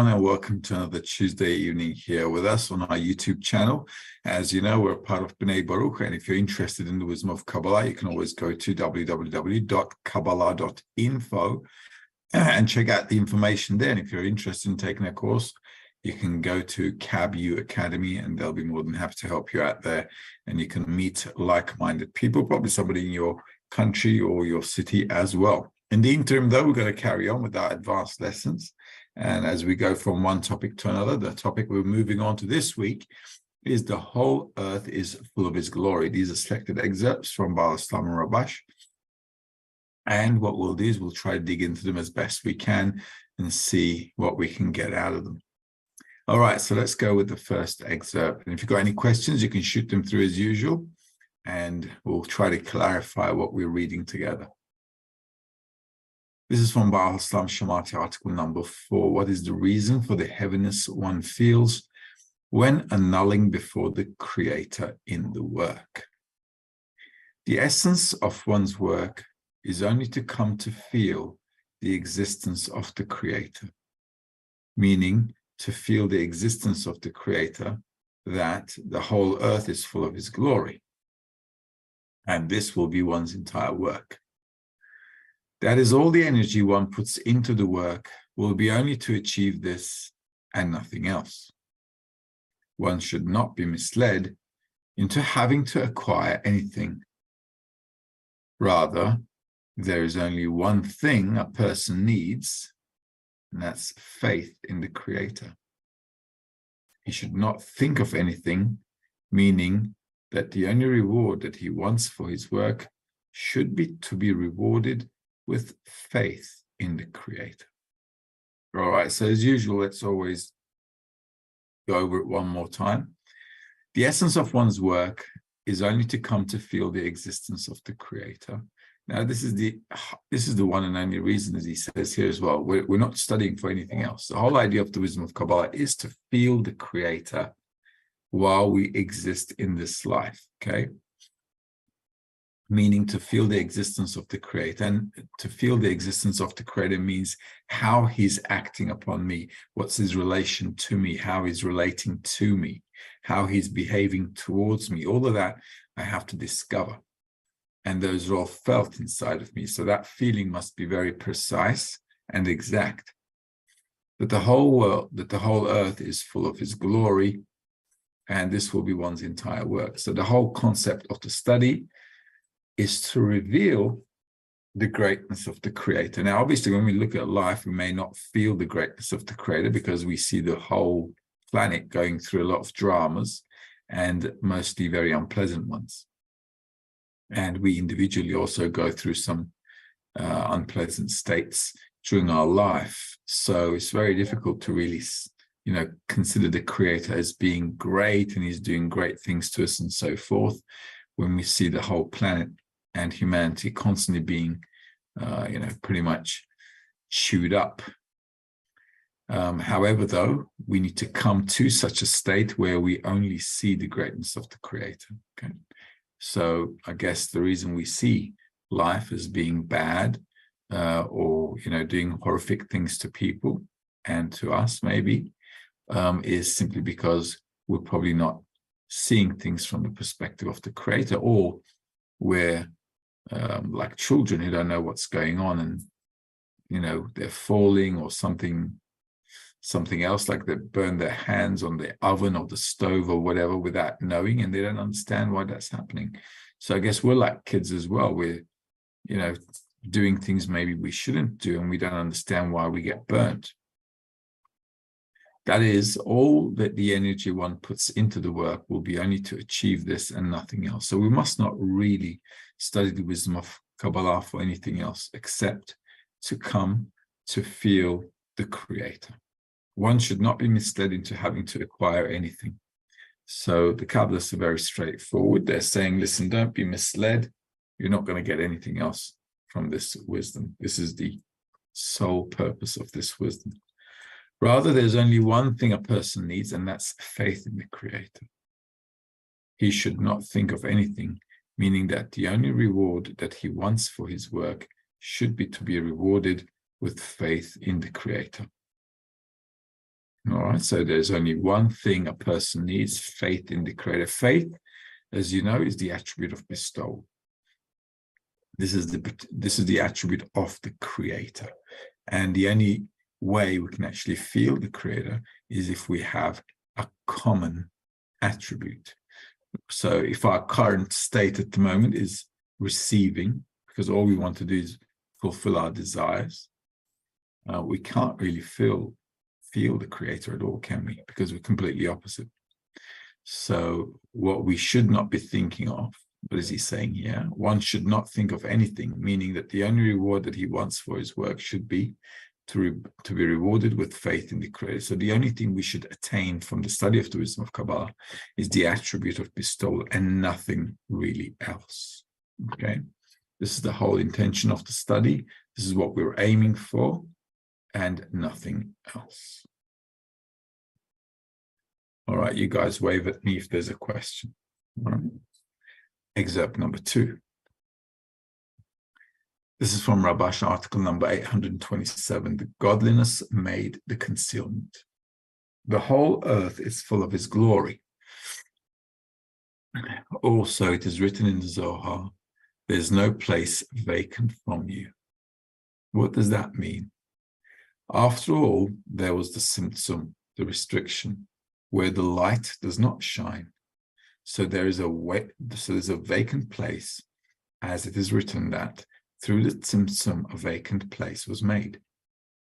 everyone, and welcome to another Tuesday evening here with us on our YouTube channel. As you know, we're a part of B'nai Baruch, and if you're interested in the wisdom of Kabbalah, you can always go to www.kabbalah.info and check out the information there. And if you're interested in taking a course, you can go to CABU Academy, and they'll be more than happy to help you out there. And you can meet like-minded people, probably somebody in your country or your city as well. In the interim, though, we're going to carry on with our advanced lessons. And as we go from one topic to another, the topic we're moving on to this week is the whole earth is full of his glory. These are selected excerpts from Baal Islam and Rabash. And what we'll do is we'll try to dig into them as best we can and see what we can get out of them. All right, so let's go with the first excerpt. And if you've got any questions, you can shoot them through as usual, and we'll try to clarify what we're reading together. This is from Baal Islam Shamati, article number 4. What is the reason for the heaviness one feels when annulling before the Creator in the work? The essence of one's work is only to come to feel the existence of the Creator, meaning to feel the existence of the Creator, that the whole earth is full of his glory. And this will be one's entire work. That is, all the energy one puts into the work will be only to achieve this and nothing else. One should not be misled into having to acquire anything. Rather, there is only one thing a person needs, and that's faith in the Creator. He should not think of anything, meaning that the only reward that he wants for his work should be to be rewarded with faith in the Creator. All right, so as usual, let's always go over it one more time. The essence of one's work is only to come to feel the existence of the Creator. Now, this is the one and only reason, as he says here as well. We're not studying for anything else. The whole idea of the wisdom of Kabbalah is to feel the Creator while we exist in this life, okay? Meaning to feel the existence of the Creator. And to feel the existence of the Creator means how he's acting upon me, what's his relation to me, how he's relating to me, how he's behaving towards me. All of that I have to discover. And those are all felt inside of me. So that feeling must be very precise and exact. That the whole world, that the whole earth is full of his glory, and this will be one's entire work. So the whole concept of the study is to reveal the greatness of the Creator. Now, obviously, when we look at life, we may not feel the greatness of the Creator because we see the whole planet going through a lot of dramas, and mostly very unpleasant ones. And we individually also go through some unpleasant states during our life. So it's very difficult to really, consider the Creator as being great and he's doing great things to us and so forth, when we see the whole planet and humanity constantly being, pretty much chewed up. However, though, we need to come to such a state where we only see the greatness of the Creator. Okay, so I guess the reason we see life as being bad, or doing horrific things to people and to us, maybe, is simply because we're probably not seeing things from the perspective of the Creator, or we're like children who don't know what's going on, and they're falling or something else, like they burn their hands on the oven or the stove or whatever without knowing, and they don't understand why that's happening. So I guess we're like kids as well. We're doing things maybe we shouldn't do, and we don't understand why we get burnt. That is, all that the energy one puts into the work will be only to achieve this and nothing else. So we must not really study the wisdom of Kabbalah for anything else except to come to feel the Creator. One should not be misled into having to acquire anything. So the Kabbalists are very straightforward. They're saying, listen, don't be misled. You're not going to get anything else from this wisdom. This is the sole purpose of this wisdom. Rather, there's only one thing a person needs, and that's faith in the Creator. He should not think of anything, meaning that the only reward that he wants for his work should be to be rewarded with faith in the Creator. All right, so there's only one thing a person needs: faith in the Creator. Faith, as you know, is the attribute of bestowal. This is the attribute of the Creator. And the only way we can actually feel the Creator is if we have a common attribute. So if our current state at the moment is receiving, because all we want to do is fulfill our desires, we can't really feel the Creator at all, can we? Because we're completely opposite. So what we should not be thinking of, what is he saying here? One should not think of anything, meaning that the only reward that he wants for his work should be to be rewarded with faith in the Creator. So the only thing we should attain from the study of the wisdom of Kabbalah is the attribute of bestowal and nothing really else. Okay, this is the whole intention of the study. This is what we're aiming for, and nothing else. All right, you guys wave at me if there's a question. All right. Excerpt number 2. This is from Rabash, article number 827. The godliness made the concealment. The whole earth is full of his glory. Also, it is written in the Zohar, there's no place vacant from you. What does that mean? After all, there was the symptom, the restriction, where the light does not shine. So there's a vacant place, as it is written that through the tzimtzum a vacant place was made.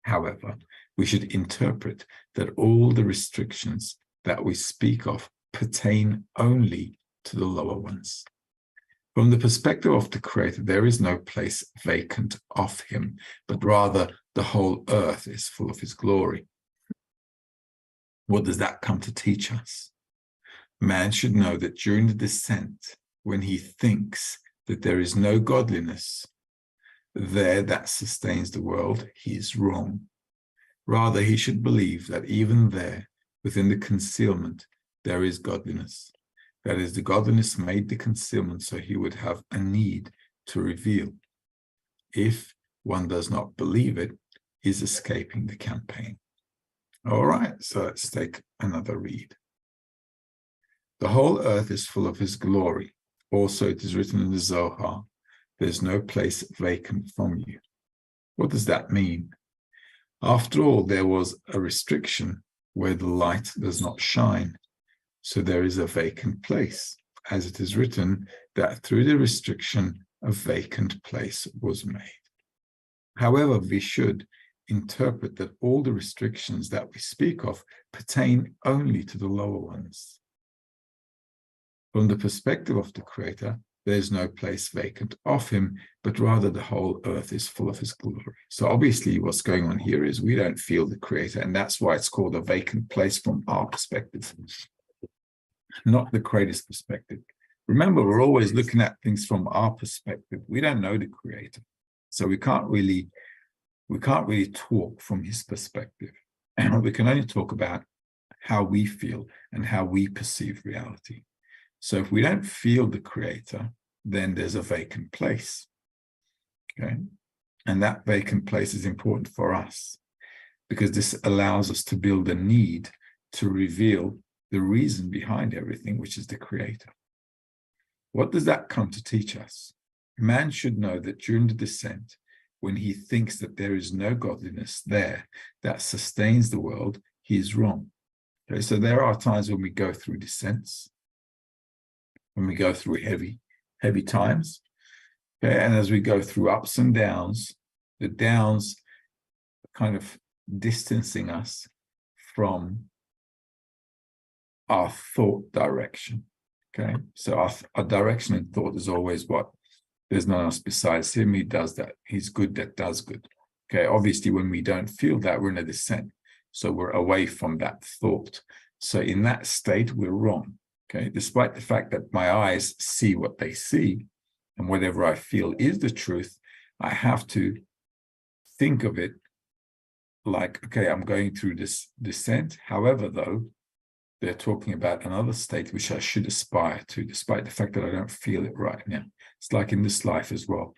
However, we should interpret that all the restrictions that we speak of pertain only to the lower ones. From the perspective of the Creator, there is no place vacant of him, but rather the whole earth is full of his glory. What does that come to teach us? Man should know that during the descent, when he thinks that there is no godliness there that sustains the world, he is wrong. Rather, he should believe that even there, within the concealment, there is godliness. That is, the godliness made the concealment so he would have a need to reveal. If one does not believe it, he's escaping the campaign. All right, so let's take another read. The whole earth is full of his glory. Also, it is written in the Zohar, there's no place vacant from you. What does that mean? After all, there was a restriction where the light does not shine. So there is a vacant place, as it is written that through the restriction, a vacant place was made. However, we should interpret that all the restrictions that we speak of pertain only to the lower ones. From the perspective of the Creator, there is no place vacant of him, but rather the whole earth is full of his glory. So obviously what's going on here is we don't feel the Creator, and that's why it's called a vacant place from our perspective, not the Creator's perspective. Remember, we're always looking at things from our perspective. We don't know the Creator, so we can't really talk from his perspective. And we can only talk about how we feel and how we perceive reality. So if we don't feel the Creator, then there's a vacant place. Okay, and that vacant place is important for us because this allows us to build a need to reveal the reason behind everything, which is the Creator. What does that come to teach us? Man should know that during the descent, when he thinks that there is no godliness there that sustains the world, he is wrong. Okay, so there are times when we go through descents, when we go through heavy times. Okay, and as we go through ups and downs, the downs are kind of distancing us from our thought direction. Okay, so our direction in thought is always what? There's none else besides him. He does that. He's good that does good. Okay, obviously when we don't feel that, we're in a descent. So we're away from that thought. So in that state, we're wrong. Okay, despite the fact that my eyes see what they see, and whatever I feel is the truth, I have to think of it like, okay, I'm going through this descent. However, though, they're talking about another state which I should aspire to, despite the fact that I don't feel it right now. It's like in this life as well.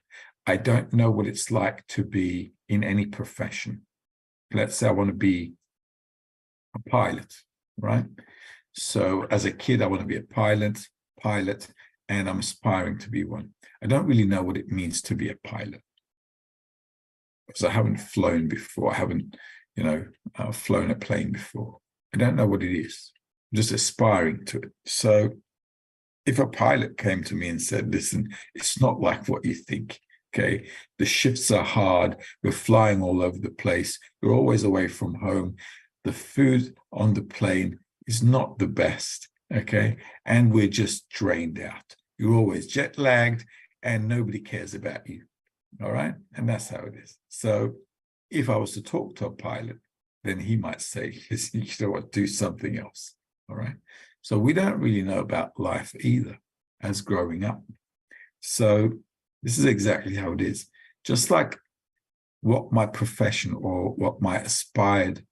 I don't know what it's like to be in any profession. Let's say I want to be a pilot, right? So as a kid, I want to be a pilot, and I'm aspiring to be one. I don't really know what it means to be a pilot because I haven't flown before. I haven't, flown a plane before. I don't know what it is. I'm just aspiring to it. So if a pilot came to me and said, listen, it's not like what you think, okay? The shifts are hard. We're flying all over the place. We're always away from home. The food on the plane is not the best, okay? And we're just drained out. You're always jet lagged and nobody cares about you, all right? And that's how it is. So if I was to talk to a pilot, then he might say, listen, you know what, do something else, all right? So we don't really know about life either as growing up. So this is exactly how it is. Just like what my profession or what my aspired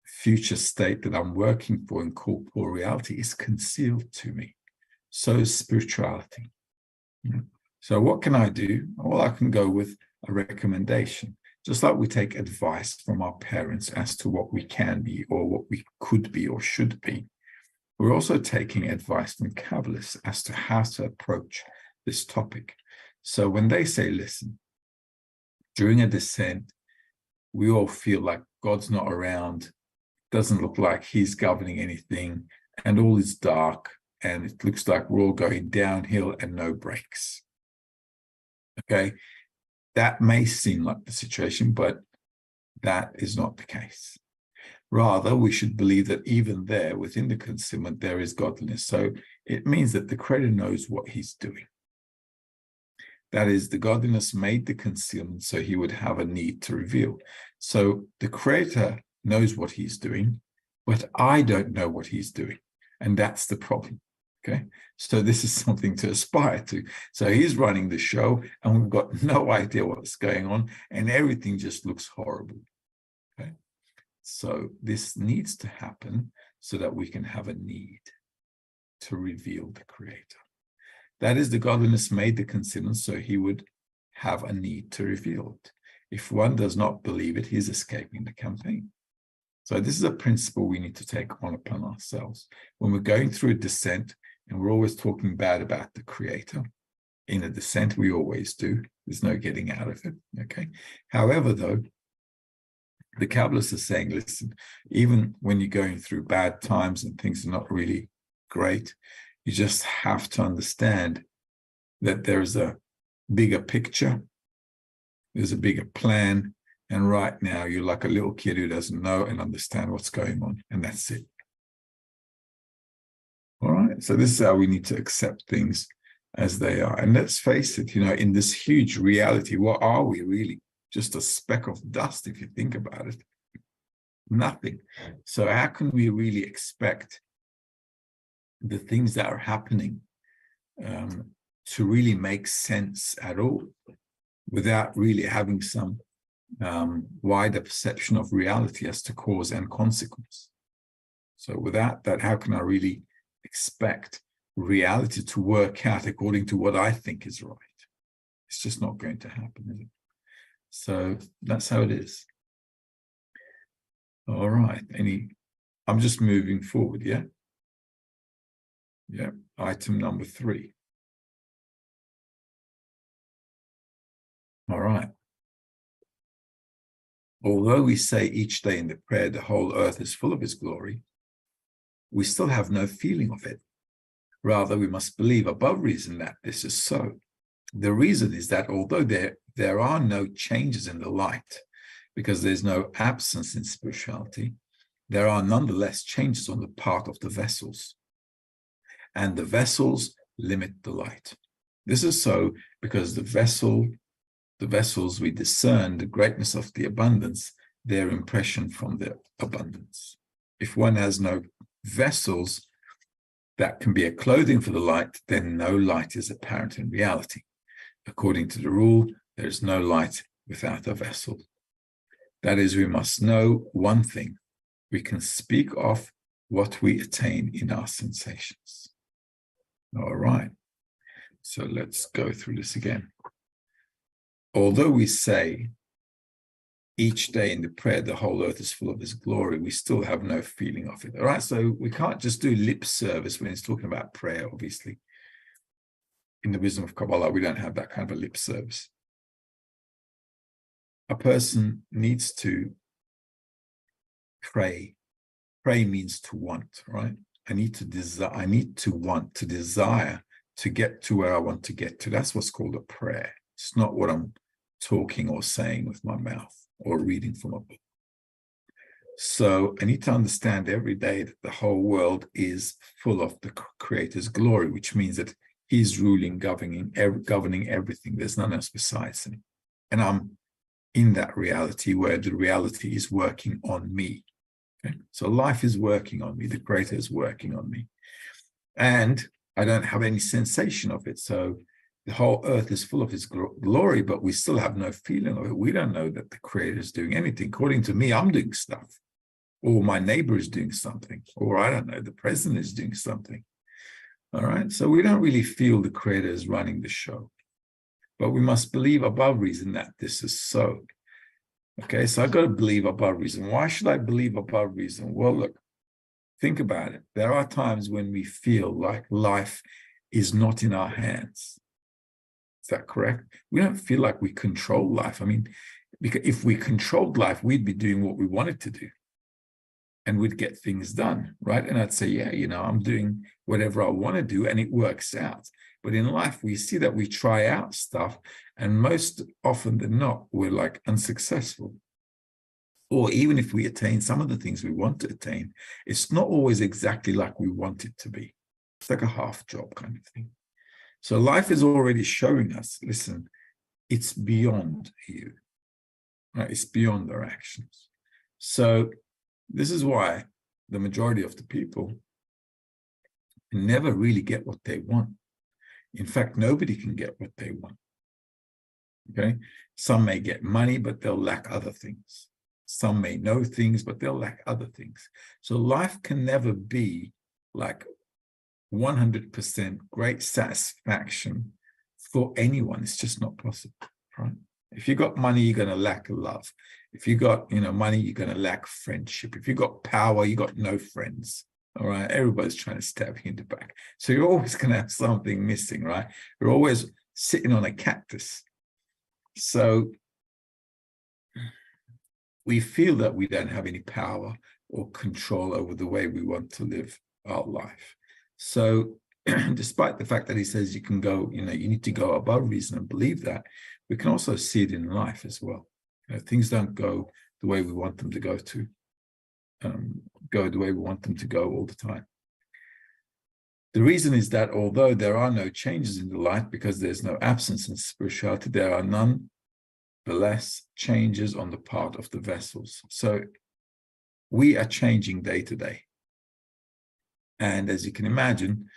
future state that I'm working for in corporeal reality is concealed to me. So is spirituality. So what can I do? Well, I can go with a recommendation. Just like we take advice from our parents as to what we can be or what we could be or should be, we're also taking advice from Kabbalists as to how to approach this topic. So when they say, listen, during a descent, we all feel like God's not around, doesn't look like he's governing anything, and all is dark, and it looks like we're all going downhill and no brakes. Okay, that may seem like the situation, but that is not the case. Rather, we should believe that even there, within the concealment, there is godliness. So it means that the Creator knows what he's doing. That is, the godliness made the concealment so he would have a need to reveal. So the Creator knows what he's doing, but I don't know what he's doing. And that's the problem. Okay, so this is something to aspire to. So he's running the show, and we've got no idea what's going on, and everything just looks horrible. Okay. So this needs to happen so that we can have a need to reveal the Creator. That is, the godliness made the concealment so he would have a need to reveal it. If one does not believe it, he's escaping the campaign. So this is a principle we need to take on upon ourselves. When we're going through a descent, and we're always talking bad about the Creator, in a descent we always do. There's no getting out of it, okay? However, though, the Kabbalists are saying, listen, even when you're going through bad times and things are not really great, you just have to understand that there's a bigger picture, there's a bigger plan, and right now you're like a little kid who doesn't know and understand what's going on, and that's it. All right, so this is how we need to accept things as they are. And let's face it, in this huge reality, what are we really? Just a speck of dust, if you think about it. Nothing. So how can we really expect the things that are happening to really make sense at all without really having some wider perception of reality as to cause and consequence? So without that, how can I really expect reality to work out according to what I think is right? It's just not going to happen, is it? So that's how it is. All right. I'm just moving forward, yeah? Yeah. Item number 3. All right. Although we say each day in the prayer, the whole earth is full of his glory, we still have no feeling of it. Rather, we must believe above reason that this is so. The reason is that although there are no changes in the light, because there's no absence in spirituality, there are nonetheless changes on the part of the vessels. And the vessels limit the light. This is so because the vessels, we discern the greatness of the abundance, their impression from the abundance. If one has no vessels that can be a clothing for the light, then no light is apparent in reality. According to the rule, there is no light without a vessel. That is, we must know one thing. We can speak of what we attain in our sensations. All right. So let's go through this again. Although we say each day in the prayer, the whole earth is full of his glory, we still have no feeling of it. All right, so we can't just do lip service when it's talking about prayer, obviously. In the wisdom of Kabbalah, we don't have that kind of a lip service. A person needs to pray. Pray means to want, right? I need to desire to get to where I want to get to. That's what's called a prayer. It's not what I'm talking or saying with my mouth or reading from a book. So I need to understand every day that the whole world is full of the Creator's glory, which means that he's ruling, governing everything. There's none else besides him. And I'm in that reality where the reality is working on me. Okay? So life is working on me. The Creator is working on me. And I don't have any sensation of it. So the whole earth is full of his glory, but we still have no feeling of it. We don't know that the Creator is doing anything. According to me, I'm doing stuff. Or my neighbor is doing something. Or I don't know, the president is doing something. All right. So we don't really feel the Creator is running the show. But we must believe above reason that this is so. Okay, so I've got to believe above reason. Why should I believe above reason? Well, look, think about it. There are times when we feel like life is not in our hands. Is that correct? We don't feel like we control life. I mean, because if we controlled life, we'd be doing what we wanted to do. And we'd get things done, right? And I'd say, yeah, I'm doing whatever I want to do, and it works out. But in life, we see that we try out stuff, and most often than not, we're like unsuccessful. Or even if we attain some of the things we want to attain, it's not always exactly like we want it to be. It's like a half job kind of thing. So life is already showing us, listen, it's beyond you, right? It's beyond our actions. So this is why the majority of the people never really get what they want. In fact, nobody can get what they want. Okay? Some may get money, but they'll lack other things. Some may know things, but they'll lack other things. So life can never be like 100% great satisfaction for anyone. It's just not possible, right? If you got money, you're going to lack love. If you got, money, you're going to lack friendship. If you got power, you got no friends. All right. Everybody's trying to stab you in the back. So you're always going to have something missing, right? You're always sitting on a cactus. So we feel that we don't have any power or control over the way we want to live our life. So despite the fact that he says you can go, you need to go above reason and believe that, we can also see it in life as well. Things don't go the way we want them to go the way we want them to go all the time. The reason is that although there are no changes in the light because there's no absence in spirituality, there are nonetheless changes on the part of the vessels. So we are changing day to day. And as you can imagine,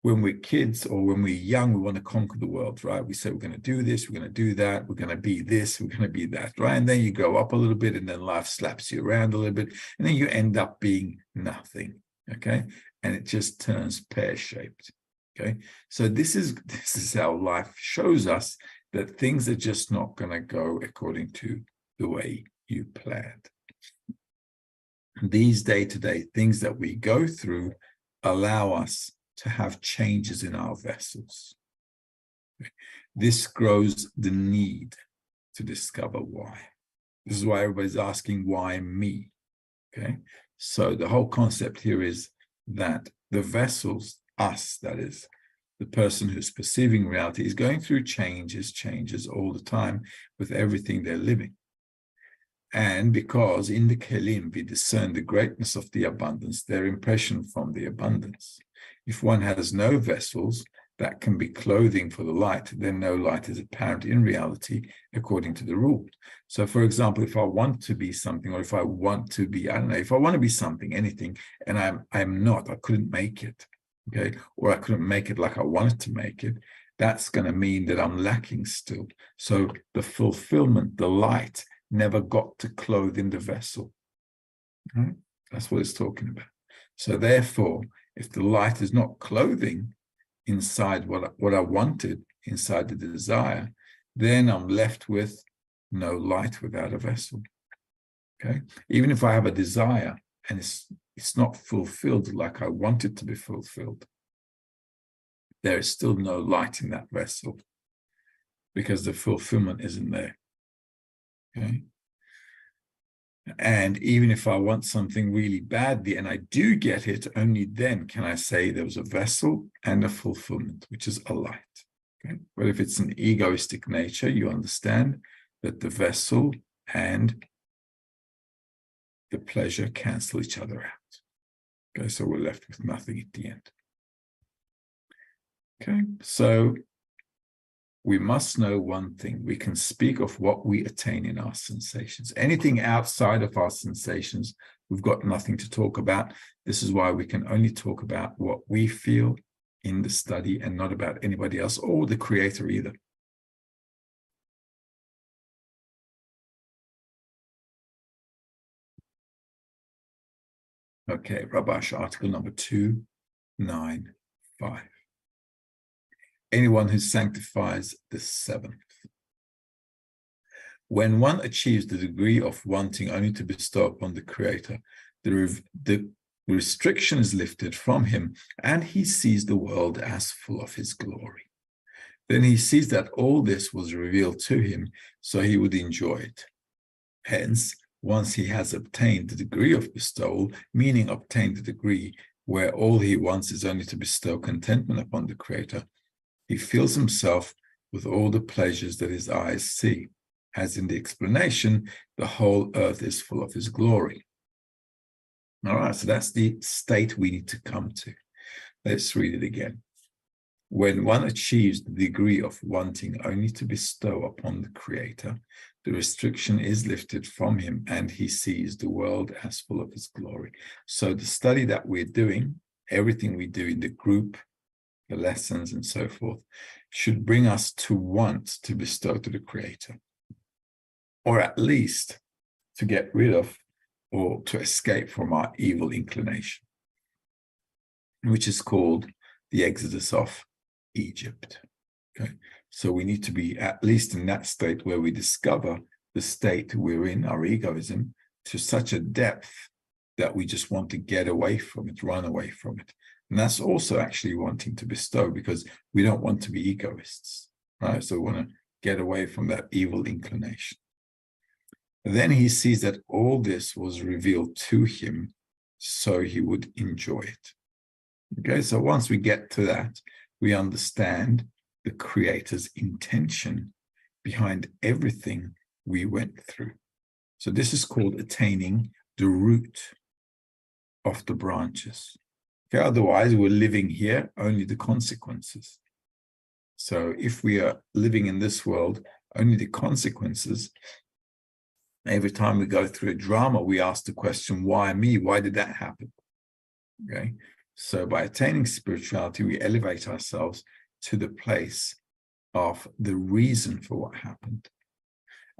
when we're kids or when we're young, we want to conquer the world, right? We say we're going to do this, we're going to do that, we're going to be this, we're going to be that, right? And then you grow up a little bit, and then life slaps you around a little bit, and then you end up being nothing, okay? And it just turns pear-shaped, okay? So this is how life shows us that things are just not going to go according to the way you planned. These day-to-day things that we go through allow us to have changes in our vessels. This grows the need to discover why. This is why everybody's asking, why me? Okay, so the whole concept here is that the vessels, us, that is, the person who's perceiving reality, is going through changes all the time with everything they're living. And because in the Kelim we discern the greatness of the abundance, their impression from the abundance. If one has no vessels that can be clothing for the light, then no light is apparent in reality according to the rule. So for example, if I want to be something, or if I want to be, I don't know, if I want to be something, anything, and I'm not, I couldn't make it, okay? Or I couldn't make it like I wanted to make it, that's going to mean that I'm lacking still. So the fulfillment, the light, never got to clothe in the vessel. Right? That's what it's talking about. So therefore, if the light is not clothing inside what I wanted, inside the desire, then I'm left with no light without a vessel. Okay, even if I have a desire and it's not fulfilled like I want it to be fulfilled, there is still no light in that vessel because the fulfillment isn't there. Okay. And even if I want something really badly and I do get it, only then can I say there was a vessel and a fulfillment, which is a light. Okay? But if it's an egoistic nature, you understand that the vessel and the pleasure cancel each other out. Okay, so we're left with nothing at the end. Okay, so we must know one thing. We can speak of what we attain in our sensations. Anything outside of our sensations, we've got nothing to talk about. This is why we can only talk about what we feel in the study and not about anybody else or the creator either. Okay, Rabash, article number 295. Anyone who sanctifies the seventh. When one achieves the degree of wanting only to bestow upon the Creator, the restriction is lifted from him, and he sees the world as full of his glory. Then he sees that all this was revealed to him, so he would enjoy it. Hence, once he has obtained the degree of bestowal, meaning obtained the degree where all he wants is only to bestow contentment upon the Creator, he fills himself with all the pleasures that his eyes see. As in the explanation, the whole earth is full of his glory. All right, so that's the state we need to come to. Let's read it again. When one achieves the degree of wanting only to bestow upon the Creator, the restriction is lifted from him, and he sees the world as full of his glory. So the study that we're doing, everything we do in the group, the lessons and so forth, should bring us to want to bestow to the Creator, or at least to get rid of or to escape from our evil inclination, which is called the Exodus of Egypt. Okay, so we need to be at least in that state where we discover the state we're in, our egoism, to such a depth that we just want to get away from it, run away from it. And that's also actually wanting to bestow, because we don't want to be egoists, right? So we want to get away from that evil inclination. Then he sees that all this was revealed to him, so he would enjoy it. Okay, so once we get to that, we understand the Creator's intention behind everything we went through. So this is called attaining the root of the branches. Okay, otherwise, we're living here, only the consequences. So if we are living in this world, only the consequences, every time we go through a drama, we ask the question, why me? Why did that happen? Okay, so by attaining spirituality, we elevate ourselves to the place of the reason for what happened.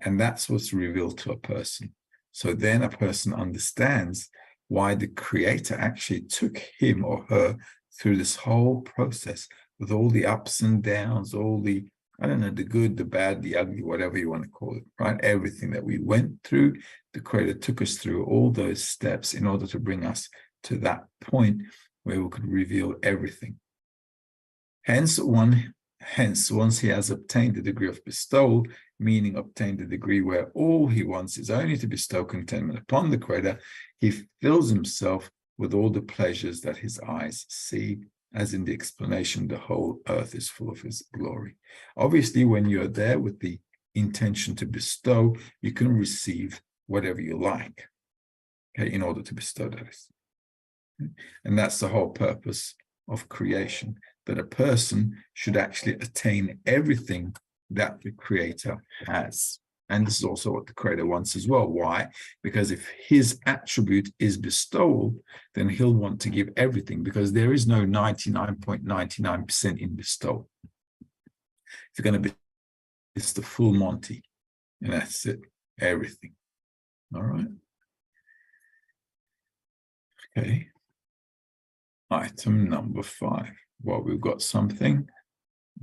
And that's what's revealed to a person. So then a person understands why the Creator actually took him or her through this whole process with all the ups and downs, all the, I don't know, the good, the bad, the ugly, whatever you want to call it, right? Everything that we went through, the Creator took us through all those steps in order to bring us to that point where we could reveal everything. Hence, once he has obtained the degree of bestowal, meaning obtained the degree where all he wants is only to bestow contentment upon the Creator, he fills himself with all the pleasures that his eyes see, as in the explanation, the whole earth is full of his glory. Obviously, when you're there with the intention to bestow, you can receive whatever you like, okay, in order to bestow that. And that's the whole purpose of creation, that a person should actually attain everything that the Creator has. And this is also what the Creator wants as well. Why? Because if his attribute is bestowal, then he'll want to give everything, because there is no 99.99% in bestowal. If you're going to be, it's the full Monty, and that's it, everything. All right. Okay. Item number 5. Well, we've got something.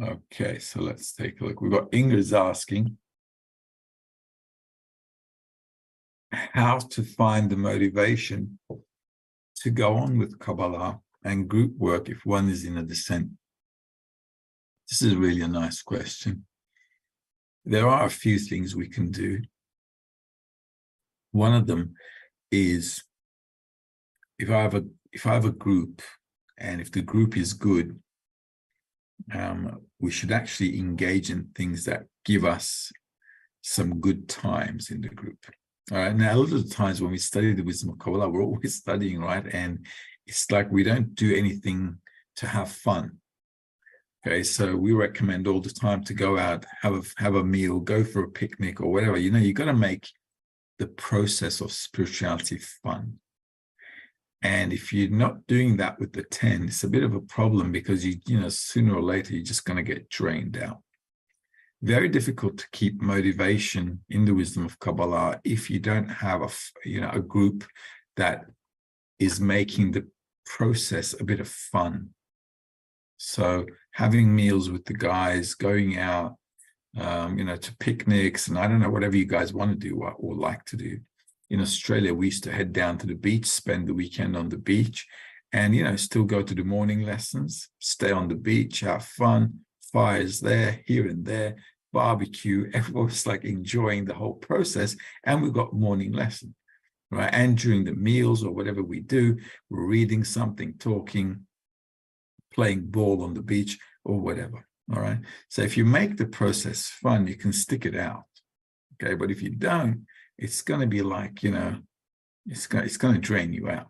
Okay, so let's take a look. We've got Ingrid's asking, how to find the motivation to go on with Kabbalah and group work if one is in a descent. This is really a nice question. There are a few things we can do. One of them is if I have a group, and if the group is good, we should actually engage in things that give us some good times in the group. All right. Now, a lot of the times when we study the wisdom of Kabbalah, we're always studying, right? And it's like we don't do anything to have fun. Okay, so we recommend all the time to go out, have a meal, go for a picnic or whatever. You know, you got to make the process of spirituality fun. And if you're not doing that with the 10, it's a bit of a problem, because you know, sooner or later, you're just going to get drained out. Very difficult to keep motivation in the wisdom of Kabbalah if you don't have a group that is making the process a bit of fun. So having meals with the guys, going out, to picnics, and I don't know, whatever you guys want to do or like to do. In Australia, we used to head down to the beach, spend the weekend on the beach, and, still go to the morning lessons, stay on the beach, have fun, fires there, here and there, barbecue. Everyone was like enjoying the whole process. And we've got morning lesson, right? And during the meals or whatever we do, we're reading something, talking, playing ball on the beach or whatever. All right. So if you make the process fun, you can stick it out. Okay. But if you don't, it's going to be like, it's going to drain you out.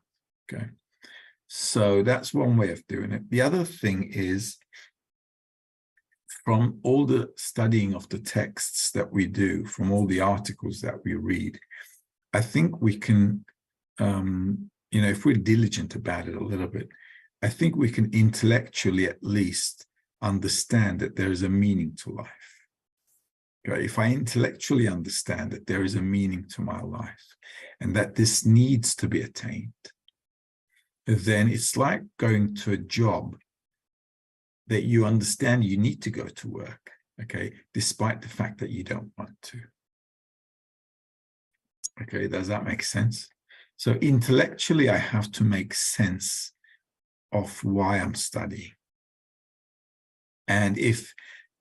Okay. So that's one way of doing it. The other thing is, from all the studying of the texts that we do, from all the articles that we read, I think we can, if we're diligent about it a little bit, I think we can intellectually at least understand that there is a meaning to life. Okay? If I intellectually understand that there is a meaning to my life and that this needs to be attained, then it's like going to a job that you understand you need to go to work, okay, despite the fact that you don't want to. Okay, does that make sense? So intellectually, I have to make sense of why I'm studying. And if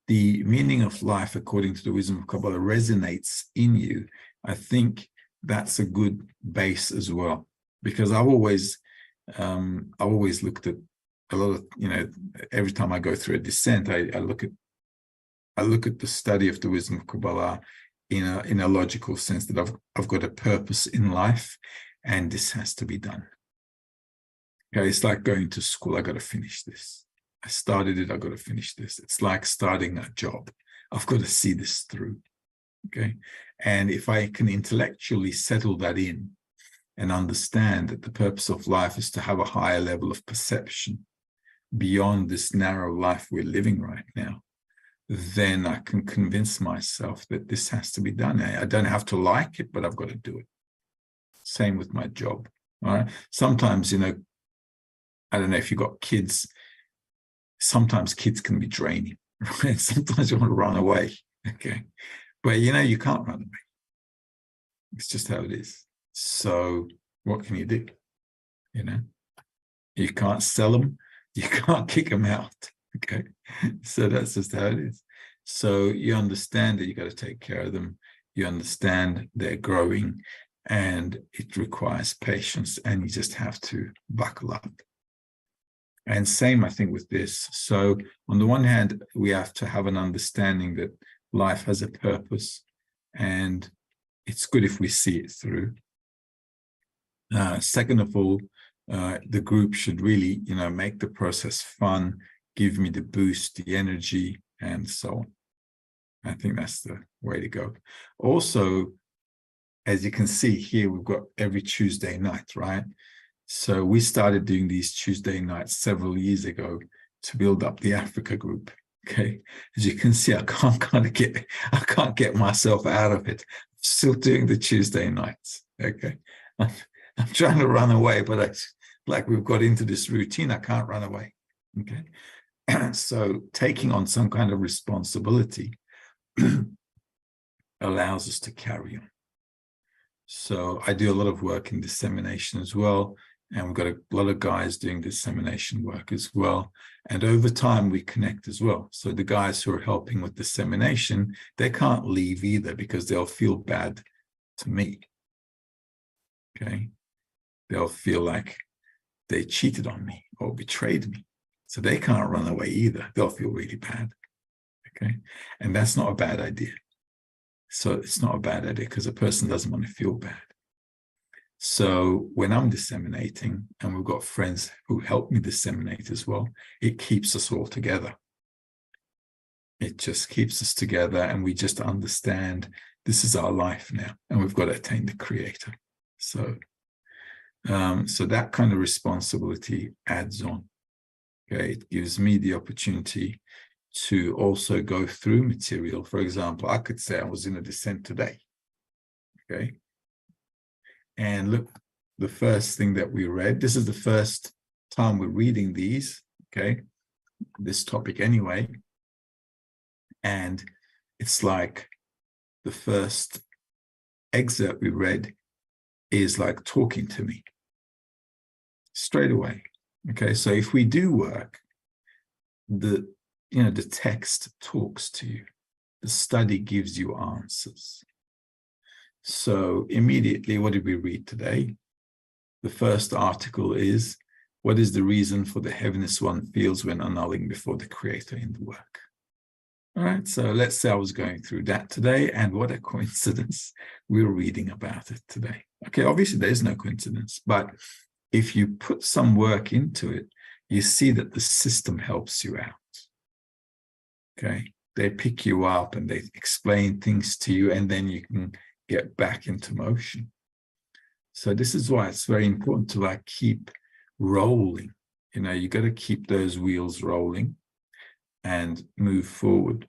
the meaning of life, according to the wisdom of Kabbalah, resonates in you, I think that's a good base as well. Because I've always looked at a lot of, every time I go through a descent, I look at the study of the wisdom of Kabbalah in a logical sense, that I've got a purpose in life, and this has to be done. Okay, it's like going to school. I got to finish this. I started it. I got to finish this. It's like starting a job. I've got to see this through. Okay, and if I can intellectually settle that in and understand that the purpose of life is to have a higher level of perception beyond this narrow life we're living right now, then I can convince myself that this has to be done. I don't have to like it, but I've got to do it. Same with my job. All right. Sometimes, I don't know if you've got kids, sometimes kids can be draining, right? Sometimes you want to run away. Okay. But you can't run away. It's just how it is. So what can you do? You can't sell them. You can't kick them out. Okay. So that's just how it is. So you understand that you got to take care of them. You understand they're growing and it requires patience, and you just have to buckle up. And same, I think, with this. So on the one hand, we have to have an understanding that life has a purpose, and it's good if we see it through. Second of all, the group should really, make the process fun, give me the boost, the energy, and so on. I think that's the way to go. Also, as you can see here, we've got every Tuesday night, right? So we started doing these Tuesday nights several years ago to build up the Africa group. Okay, as you can see, I can't get myself out of it. I'm still doing the Tuesday nights. Okay, I'm trying to run away, but like we've got into this routine. I can't run away. Okay, so taking on some kind of responsibility allows us to carry on. So I do a lot of work in dissemination as well. And we've got a lot of guys doing dissemination work as well. And over time, we connect as well. So the guys who are helping with dissemination, they can't leave either because they'll feel bad to me. Okay. They'll feel like they cheated on me or betrayed me. So they can't run away either. They'll feel really bad. Okay. And that's not a bad idea. So it's not a bad idea because a person doesn't want to feel bad. So when I'm disseminating, and we've got friends who help me disseminate as well, it keeps us all together. It just keeps us together, and we just understand this is our life now, and we've got to attain the Creator. So, so that kind of responsibility adds on. Okay, it gives me the opportunity to also go through material. For example, I could say I was in a descent today. Okay. And look, the first thing that we read, this is the first time we're reading these, okay, this topic anyway. And it's like the first excerpt we read is like talking to me straight away. Okay, so if we do work, the text talks to you. The study gives you answers. So immediately, what did we read today? The first article is, what is the reason for the heaviness one feels when annulling before the Creator in the work? All right, so let's say I was going through that today, and what a coincidence, we're reading about it today. Okay, obviously there's no coincidence, but if you put some work into it, you see that the system helps you out. Okay, they pick you up and they explain things to you, and then you can get back into motion. So this is why it's very important to like keep rolling. You got to keep those wheels rolling and move forward.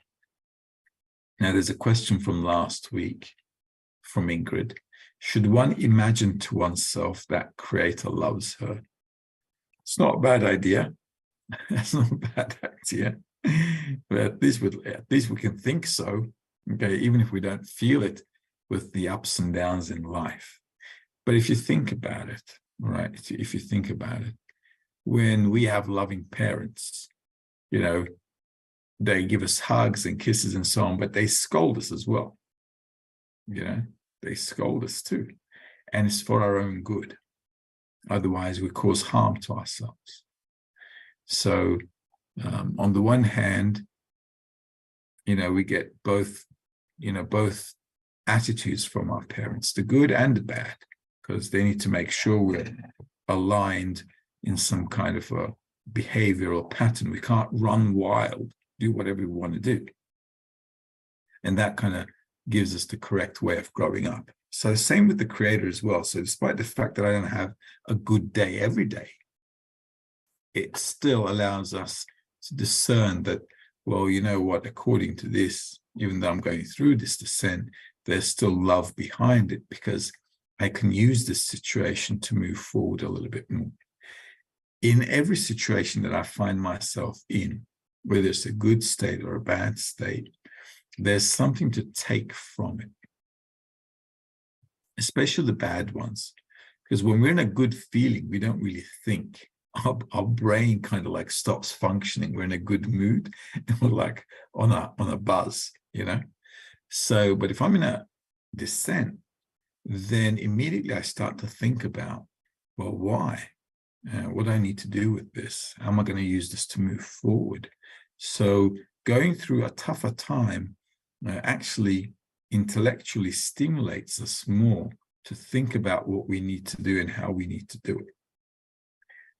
Now, there's a question from last week from Ingrid. Should one imagine to oneself that Creator loves her? It's not a bad idea. That's not a bad idea. But at least we can think so. Okay, even if we don't feel it with the ups and downs in life. But if you think about it, right? If you think about it, when we have loving parents, they give us hugs and kisses and so on, but they scold us as well. They scold us too. And it's for our own good. Otherwise, we cause harm to ourselves. So on the one hand, we get both attitudes from our parents, the good and the bad, because they need to make sure we're aligned in some kind of a behavioral pattern. We can't run wild, do whatever we want to do. And that kind of gives us the correct way of growing up. So same with the Creator as well. So despite the fact that I don't have a good day every day, it still allows us to discern that, well, you know what, according to this, even though I'm going through this descent, there's still love behind it because I can use this situation to move forward a little bit more. In every situation that I find myself in, whether it's a good state or a bad state, there's something to take from it, especially the bad ones. Because when we're in a good feeling, we don't really think. Our brain kind of like stops functioning. We're in a good mood and we're like on a buzz, So, but if I'm in a descent, then immediately I start to think about, well, why? What do I need to do with this? How am I going to use this to move forward? So going through a tougher time actually intellectually stimulates us more to think about what we need to do and how we need to do it.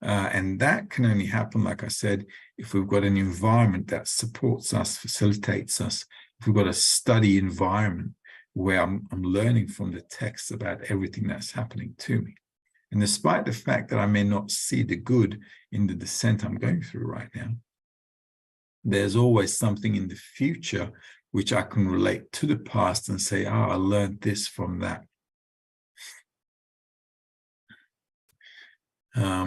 And that can only happen, like I said, if we've got an environment that supports us, facilitates us, if we've got a study environment where I'm learning from the text about everything that's happening to me. And despite the fact that I may not see the good in the descent I'm going through right now, there's always something in the future which I can relate to the past and say, I learned this from that.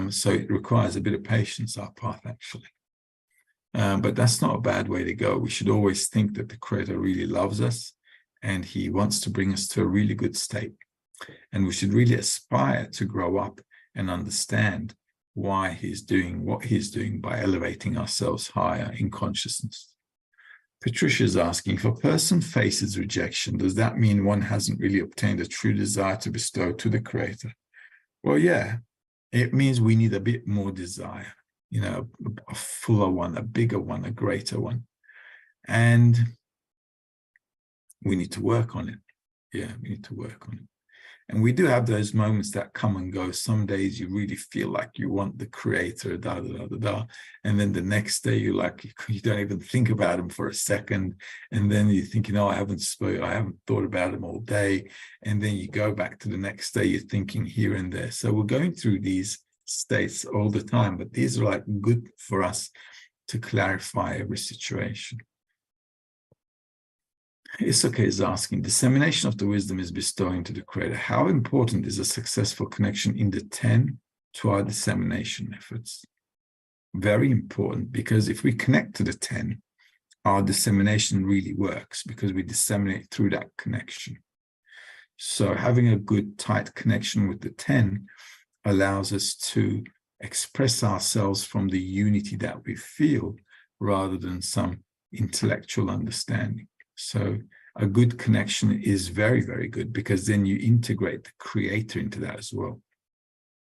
So it requires a bit of patience, our path, actually. But that's not a bad way to go. We should always think that the Creator really loves us and he wants to bring us to a really good state. And we should really aspire to grow up and understand why he's doing what he's doing by elevating ourselves higher in consciousness. Patricia's asking, if a person faces rejection, does that mean one hasn't really obtained a true desire to bestow to the Creator? Well, yeah, it means we need a bit more desire, a fuller one, a bigger one, a greater one. And we need to work on it. Yeah, we need to work on it. And we do have those moments that come and go. Some days you really feel like you want the Creator, da, da, da, da, da. And then the next day you don't even think about him for a second. And then you're thinking, I haven't thought about him all day. And then you go back to the next day, you're thinking here and there. So we're going through these states all the time, but these are good for us to clarify every situation. Isoke is asking, dissemination of the wisdom is bestowing to the Creator. How important is a successful connection in the 10 to our dissemination efforts? Very important, because if we connect to the 10, our dissemination really works because we disseminate through that connection. So having a good, tight connection with the 10 allows us to express ourselves from the unity that we feel rather than some intellectual understanding. So a good connection is very, very good, because then you integrate the Creator into that as well,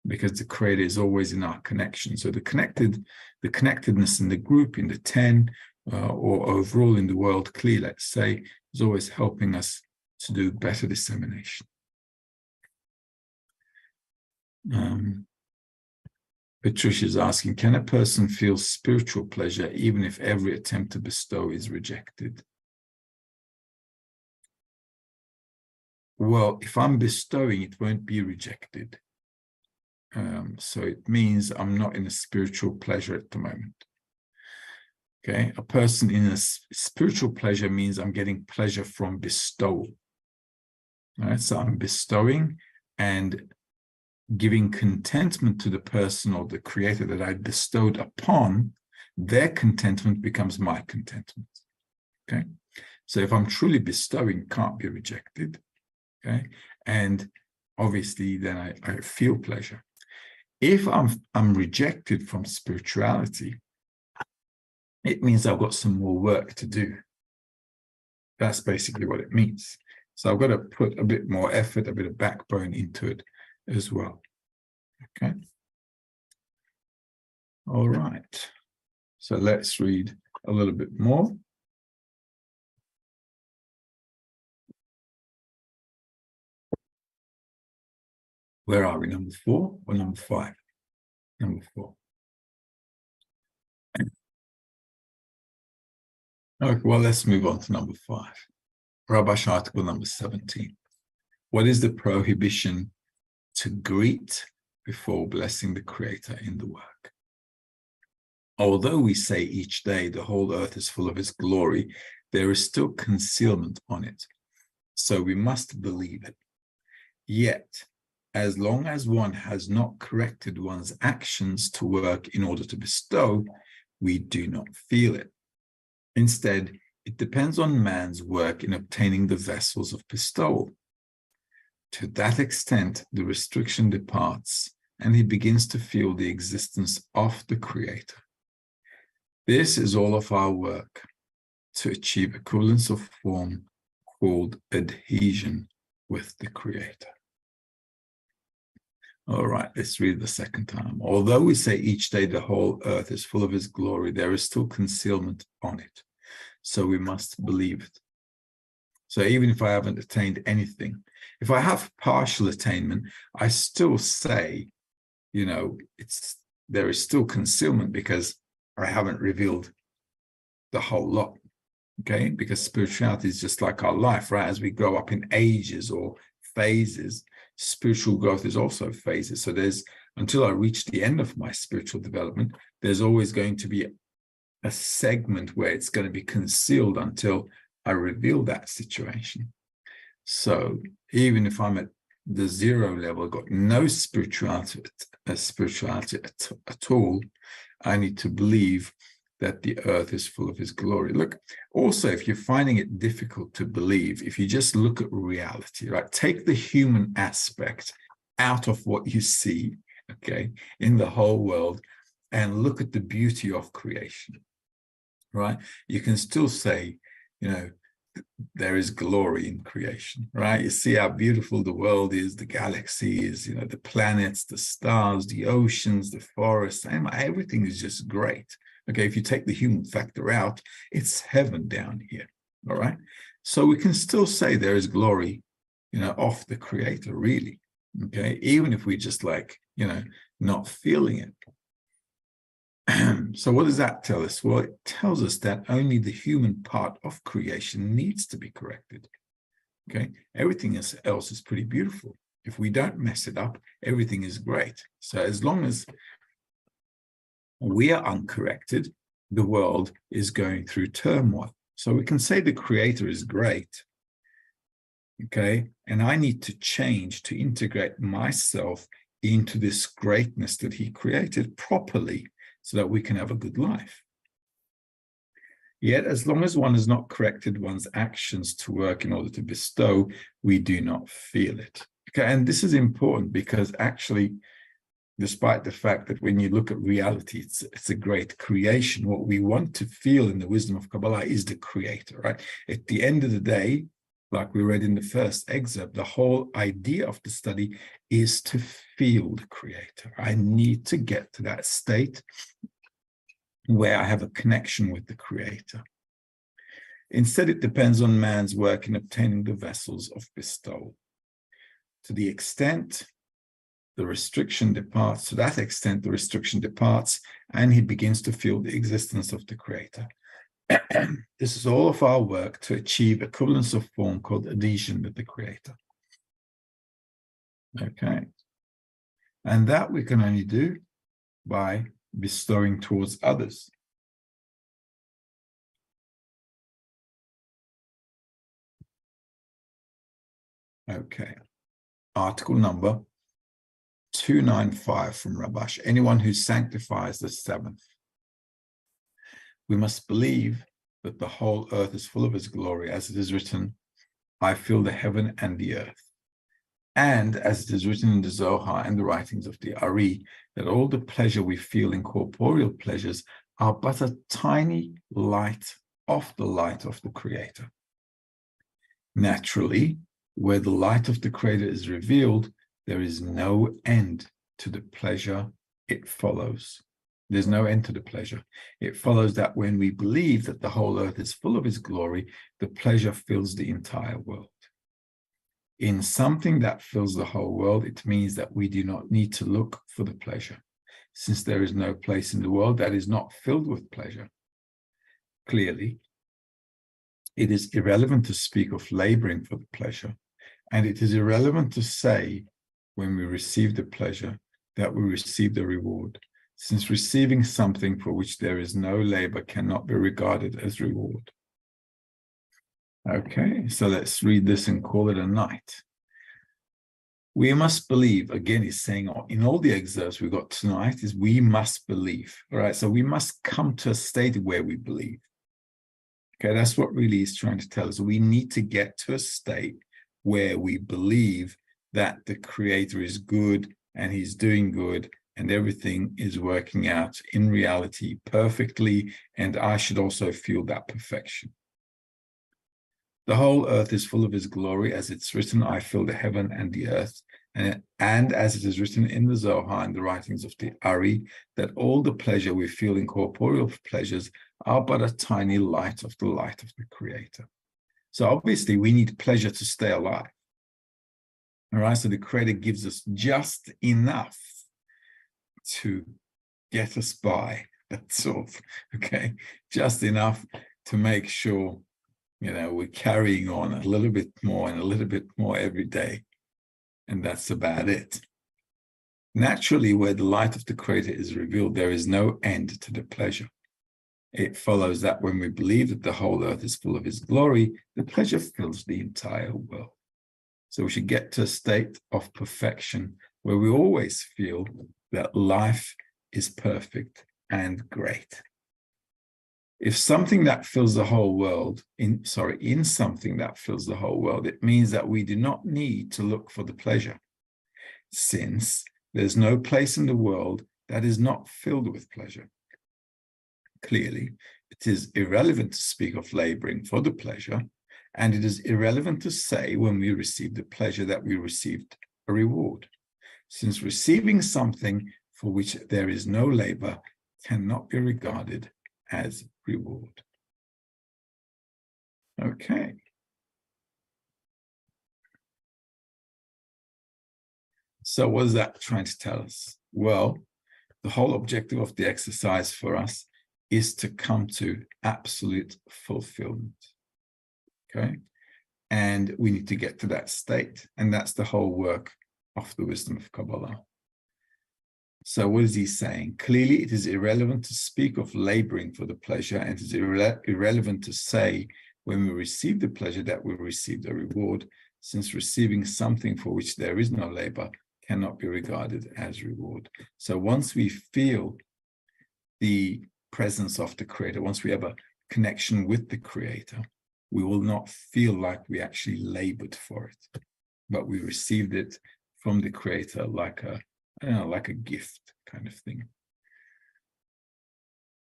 because the Creator is always in our connection. So the connectedness in the group, in the 10, or overall in the world clear, let's say, is always helping us to do better dissemination. Patricia is asking, can a person feel spiritual pleasure even if every attempt to bestow is rejected? Well, if I'm bestowing, it won't be rejected. So it means I'm not in a spiritual pleasure at the moment. Okay, a person in a spiritual pleasure means I'm getting pleasure from bestowal. All right, so I'm bestowing and giving contentment to the person or the Creator that I bestowed upon. Their contentment becomes my contentment. Okay, so if I'm truly bestowing, it can't be rejected. Okay, and obviously then I feel pleasure. If I'm rejected from spirituality, it means I've got some more work to do. That's basically what it means. So I've got to put a bit more effort, a bit of backbone into it as well. Okay. All right. So let's read a little bit more. Where are we? Number 4 or number 5? Number 4. Okay, well, let's move on to number 5. Rabash article number 17. What is the prohibition to greet before blessing the Creator in the work? Although we say each day the whole earth is full of His glory, there is still concealment on it. So we must believe it. Yet, as long as one has not corrected one's actions to work in order to bestow, we do not feel it. Instead, it depends on man's work in obtaining the vessels of bestowal. To that extent, the restriction departs, and he begins to feel the existence of the Creator. This is all of our work to achieve equivalence of form called adhesion with the Creator. All right, let's read the second time. Although we say each day the whole earth is full of His glory, there is still concealment on it. So we must believe it. So even if I haven't attained anything, if I have partial attainment, I still say, there is still concealment because I haven't revealed the whole lot. Okay, because spirituality is just like our life, right? As we grow up in ages or phases, spiritual growth is also phases. So until I reach the end of my spiritual development, there's always going to be a segment where it's going to be concealed until I reveal that situation. So even if I'm at the 0 level, got no spirituality at all, I need to believe that the earth is full of his glory. Look, also, if you're finding it difficult to believe, if you just look at reality, right? Take the human aspect out of what you see, okay, in the whole world, and look at the beauty of creation, right? You can still say, you know, there is glory in creation, right? You see how beautiful the world is, the galaxies, you know, the planets, the stars, the oceans, the forests, and everything is just great. Okay, if you take the human factor out, it's heaven down here, all right? So we can still say there is glory, you know, of the Creator, really, okay? Even if we just like, you know, not feeling it. So what does that tell us? Well, it tells us that only the human part of creation needs to be corrected. Okay, everything else is pretty beautiful. If we don't mess it up, everything is great. So as long as we are uncorrected, the world is going through turmoil. So we can say the Creator is great. Okay, and I need to change to integrate myself into this greatness that He created properly, so that we can have a good life. Yet, as long as one has not corrected one's actions to work in order to bestow, we do not feel it. Okay, and this is important because actually, despite the fact that when you look at reality, it's a great creation, what we want to feel in the wisdom of Kabbalah is the Creator, right? At the end of the day, like we read in the first excerpt, the whole idea of the study is to feel the Creator. I need to get to that state where I have a connection with the Creator. Instead, it depends on man's work in obtaining the vessels of bestowal. To the extent the restriction departs, to that extent the restriction departs, and he begins to feel the existence of the Creator. This is all of our work to achieve equivalence of form called adhesion with the Creator. Okay. And that we can only do by bestowing towards others. Okay. Article number 295 from Rabash. Anyone who sanctifies the seventh. We must believe that the whole earth is full of His glory, as it is written, I feel the heaven and the earth. And as it is written in the Zohar and the writings of the Ari, that all the pleasure we feel in corporeal pleasures are but a tiny light of the light of the Creator. Naturally, where the light of the Creator is revealed, there is no end to the pleasure it follows. There's no end to the pleasure. It follows that when we believe that the whole earth is full of His glory, the pleasure fills the entire world. In something that fills the whole world, it means that we do not need to look for the pleasure, since there is no place in the world that is not filled with pleasure. Clearly, it is irrelevant to speak of laboring for the pleasure, and it is irrelevant to say, when we receive the pleasure, that we receive the reward, since receiving something for which there is no labor cannot be regarded as reward. Okay, so let's read this and call it a night. We must believe, again, he's saying in all the excerpts we got tonight, is we must believe, all right? So we must come to a state where we believe. Okay, that's what really he's trying to tell us. We need to get to a state where we believe that the Creator is good and He's doing good and everything is working out in reality perfectly, and I should also feel that perfection. The whole earth is full of His glory, as it's written, I fill the heaven and the earth. And as it is written in the Zohar and the writings of the Ari, that all the pleasure we feel in corporeal pleasures are but a tiny light of the light of the Creator. So obviously we need pleasure to stay alive. All right, so the Creator gives us just enough to get us by. That's all, okay? Just enough to make sure, you know, we're carrying on a little bit more and a little bit more every day. And that's about it. Naturally, where the light of the Creator is revealed, there is no end to the pleasure. It follows that when we believe that the whole earth is full of His glory, the pleasure fills the entire world. So we should get to a state of perfection where we always feel that life is perfect and great. If something that fills the whole world, in something that fills the whole world, it means that we do not need to look for the pleasure, since there's no place in the world that is not filled with pleasure. Clearly, it is irrelevant to speak of laboring for the pleasure, and it is irrelevant to say when we receive the pleasure that we received a reward, since receiving something for which there is no labor cannot be regarded as reward. Okay. So what is that trying to tell us? Well, the whole objective of the exercise for us is to come to absolute fulfillment. Okay. And we need to get to that state. And that's the whole work of the wisdom of Kabbalah. So what is he saying? Clearly, it is irrelevant to speak of laboring for the pleasure, and it is irrelevant to say when we receive the pleasure that we received a reward, since receiving something for which there is no labor cannot be regarded as reward. So once we feel the presence of the Creator, once we have a connection with the Creator, we will not feel like we actually labored for it, but we received it from the Creator like a, I don't know, like a gift kind of thing.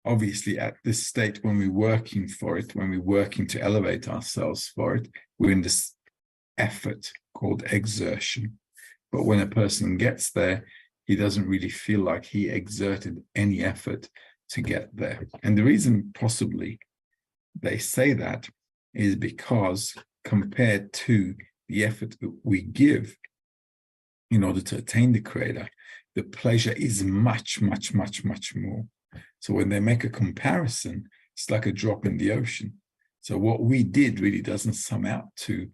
Obviously, at this state, when we're working for it, when we're working to elevate ourselves for it, we're in this effort called exertion. But when a person gets there, he doesn't really feel like he exerted any effort to get there. And the reason possibly they say that is because compared to the effort that we give in order to attain the Creator, the pleasure is much, much, much, much more. So when they make a comparison, it's like a drop in the ocean. So what we did really doesn't sum out to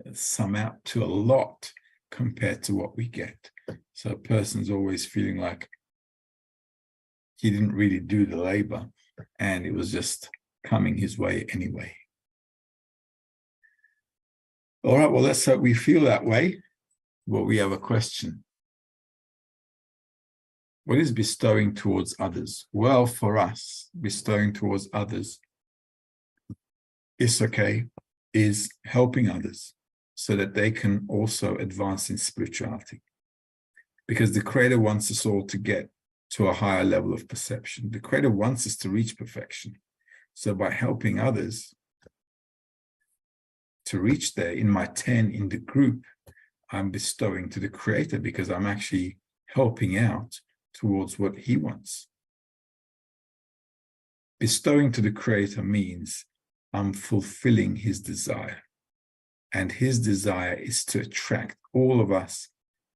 a lot compared to what we get. So a person's always feeling like he didn't really do the labor and it was just coming his way anyway. All right, well, let's hope we feel that way. Well, we have a question. What is bestowing towards others? Well, for us, bestowing towards others is helping others so that they can also advance in spirituality. Because the Creator wants us all to get to a higher level of perception. The Creator wants us to reach perfection. So by helping others to reach there, in my 10 in the group, I'm bestowing to the Creator because I'm actually helping out towards what He wants. Bestowing to the Creator means I'm fulfilling His desire. And His desire is to attract all of us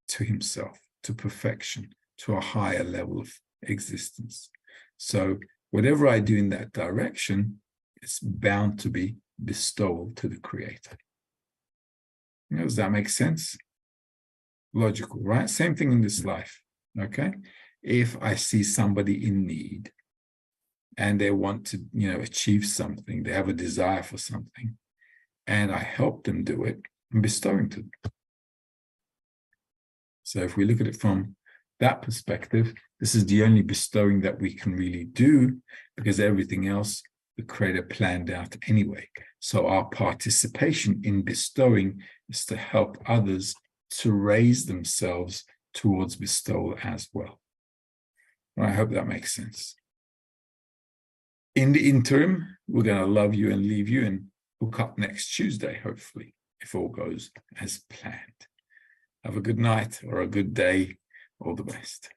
to Himself, to perfection, to a higher level of existence. So whatever I do in that direction, it's bound to be bestowal to the Creator. Does that make sense? Logical, right? Same thing in this life, okay? If I see somebody in need and they want to, achieve something, they have a desire for something, and I help them do it, I'm bestowing to them. So if we look at it from that perspective, this is the only bestowing that we can really do, because everything else the Creator planned out anyway. So our participation in bestowing is to help others to raise themselves towards bestowal as well. I hope that makes sense. In the interim, we're going to love you and leave you and hook up next Tuesday, hopefully, if all goes as planned. Have a good night or a good day. All the best.